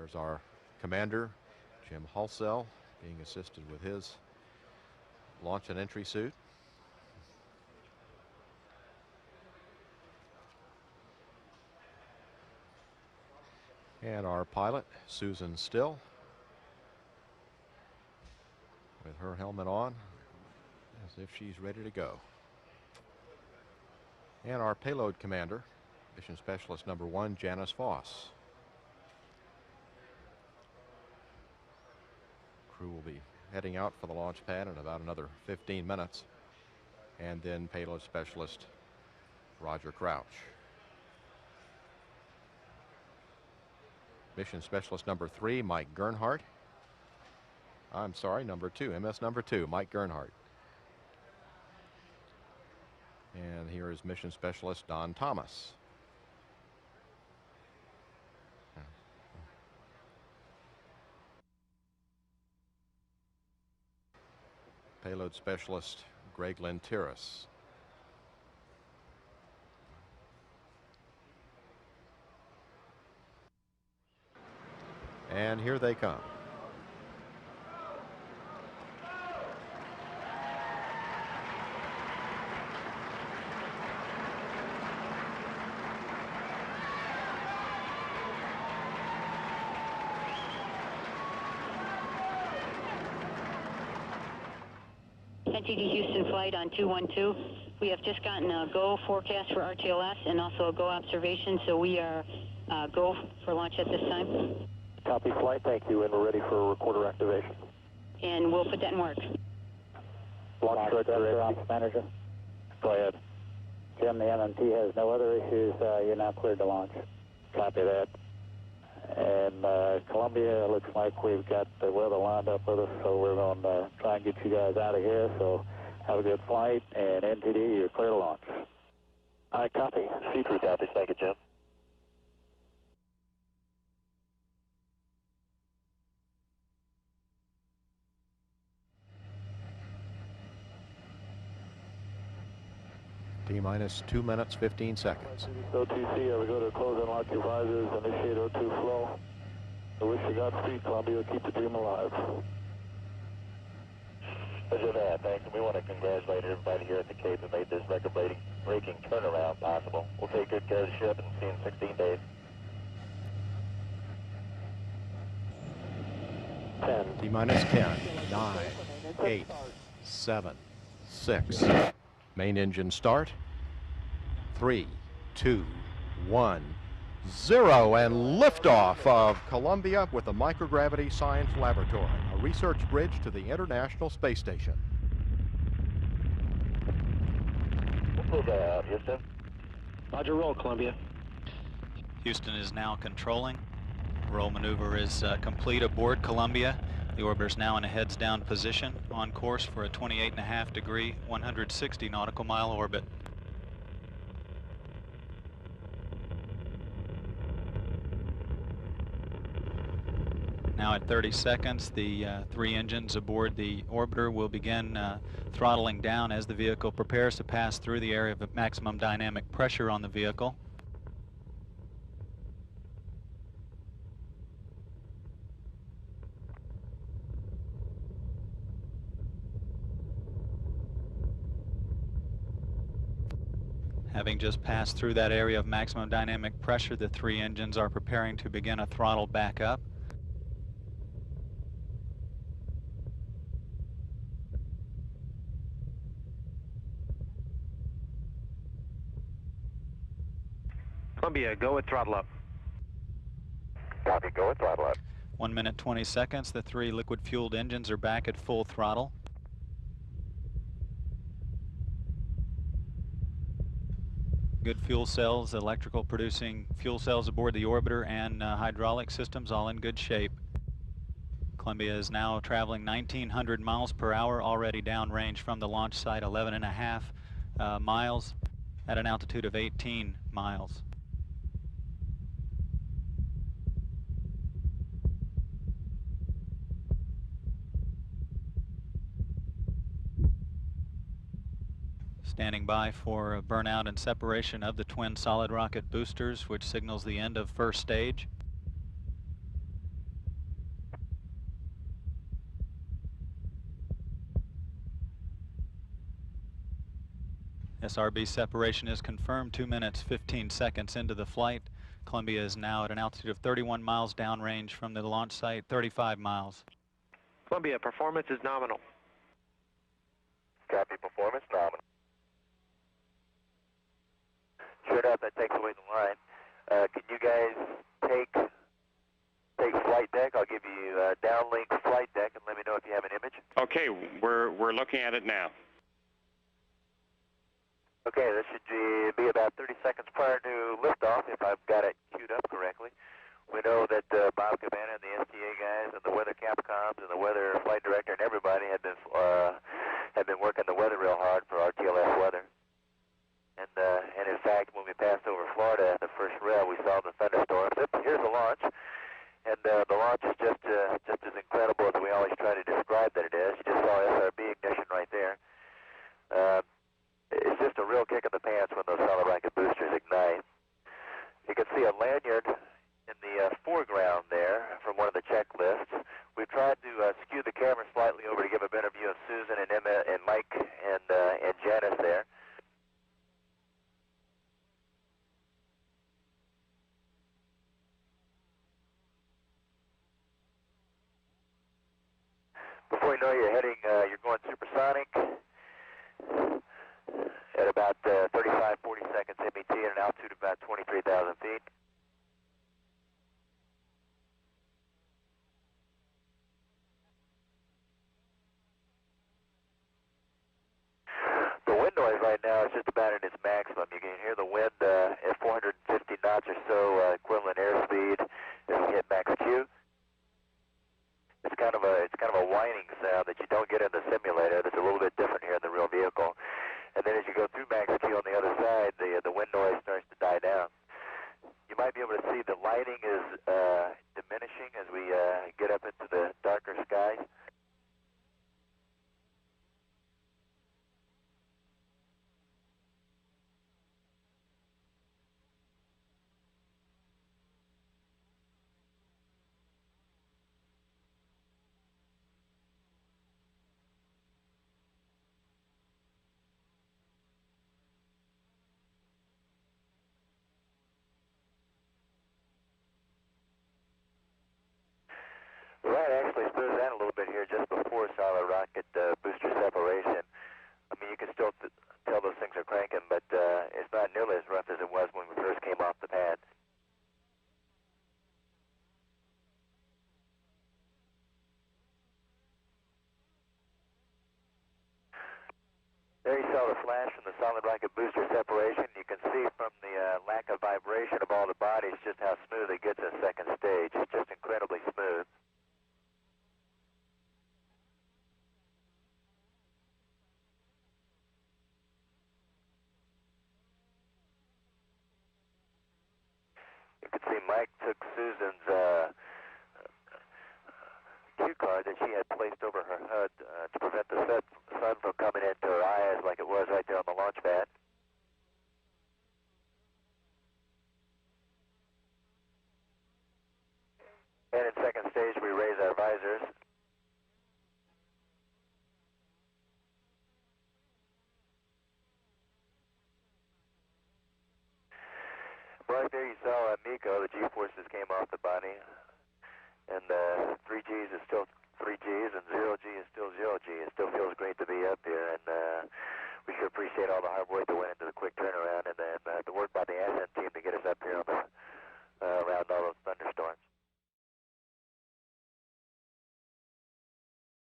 There's our commander, Jim Halsell, being assisted with his launch and entry suit. And our pilot, Susan Still, with her helmet on, as if she's ready to go. And our payload commander, Mission Specialist number 1, Janice Voss. Crew will be heading out for the launch pad in about another 15 minutes. And then payload specialist Roger Crouch. Mission Specialist number 3, Mike Gernhardt. I'm sorry, number 2, MS number 2, Mike Gernhardt. And here is Mission Specialist Don Thomas. Payload Specialist Greg Lentiris. And here they come. NTD Houston flight on 212. We have just gotten a go forecast for RTLS and also a go observation, so we are go for launch at this time. Copy flight, thank you, and we're ready for recorder activation. And we'll put that in work. Launch director, ops manager. Go ahead. Jim, the MMT has no other issues. You're now cleared to launch. Copy that. And Columbia, looks like we've got the weather lined up with us, so we're going to try and get you guys out of here. So have a good flight, and NTD, you're clear to launch. I copy. C3 copies. Thank you, Jim. T-minus 2 minutes, 15 seconds. O2C, we go to close and lock your visors, initiate O2 flow. I wish you Godspeed, Columbia, keep the dream alive. Roger that, thanks. And we want to congratulate everybody here at the Cape that made this record-breaking turnaround possible. We'll take good care of the ship and see you in 16 days. 10. T-minus 10, 9, 8, 7, 6. Main engine start. 3, 2, 1, 0, and liftoff of Columbia with the Microgravity Science Laboratory, a research bridge to the International Space Station. We'll pull that out, Houston. Roger, roll, Columbia. Houston is now controlling. Roll maneuver is complete aboard Columbia. The orbiter is now in a heads-down position, on course for a 28.5 degree, 160 nautical mile orbit. Now at 30 seconds, the 3 engines aboard the orbiter will begin throttling down as the vehicle prepares to pass through the area of maximum dynamic pressure on the vehicle. Having just passed through that area of maximum dynamic pressure, the 3 engines are preparing to begin a throttle back up. Columbia, go with throttle up. Copy, go with throttle up. 1 minute 20 seconds, the 3 liquid-fueled engines are back at full throttle. Good fuel cells, electrical producing fuel cells aboard the orbiter, and hydraulic systems all in good shape. Columbia is now traveling 1,900 miles per hour, already downrange from the launch site, 11.5 miles at an altitude of 18 miles. Standing by for burnout and separation of the twin solid rocket boosters, which signals the end of first stage. SRB separation is confirmed 2 minutes 15 seconds into the flight. Columbia is now at an altitude of 31 miles downrange from the launch site, 35 miles. Columbia, performance is nominal. Copy, performance nominal. Sure enough, that takes away the line. Can you guys take flight deck? I'll give you downlink flight deck and let me know if you have an image. Okay, we're looking at it now. Okay, this should be about 30 seconds prior to liftoff, if I've got it queued up correctly. We know that Bob Cabana and the STA guys and the weather capcoms and the weather flight director and everybody had been working the weather real hard for RTLS weather. And in fact, when we passed over Florida, the first rail, we saw the thunderstorms. Here's the launch, and the launch is just as incredible as we always try to describe that it is. You just saw SRB ignition right there. It's just a real kick in the pants when those solid rocket boosters ignite. You can see a lanyard in the foreground there from one of the checklists. We've tried to skew the camera slightly over to give a better view of Susan and Emma and Mike and Janice there. Before you know it, you're going supersonic at about 35, 40 seconds MET at an altitude of about 23,000 feet. The wind noise right now is just about at its maximum. You can hear the wind at 450 knots or so equivalent airspeed as we hit max Q. It's kind of a whining sound that you don't get in the simulator. That's a little bit different here in the real vehicle. And then as you go through max Q on the other side, the wind noise starts to die down. You might be able to see the lighting is diminishing as we get up into the darker skies. Right, actually smooths down a little bit here just before solid rocket booster separation. I mean, you can still tell those things are cranking, but it's not nearly as rough as it was when we first came off the pad. There you saw the flash from the solid rocket booster separation. You can see from the lack of vibration of all the bodies just how smooth it gets at second stage. It's just incredibly smooth. You can see Mike took Susan's cue card that she had placed over her HUD to prevent the sun from coming into her eyes like it was right there on the launch pad. And in second stage, we raise our visors. Right there you saw Miko, the G-forces came off the body. And 3Gs is still 3Gs, and 0G is still 0G. It still feels great to be up here, and we sure appreciate all the hard work that went into the quick turnaround, and then the work by the ascent team to get us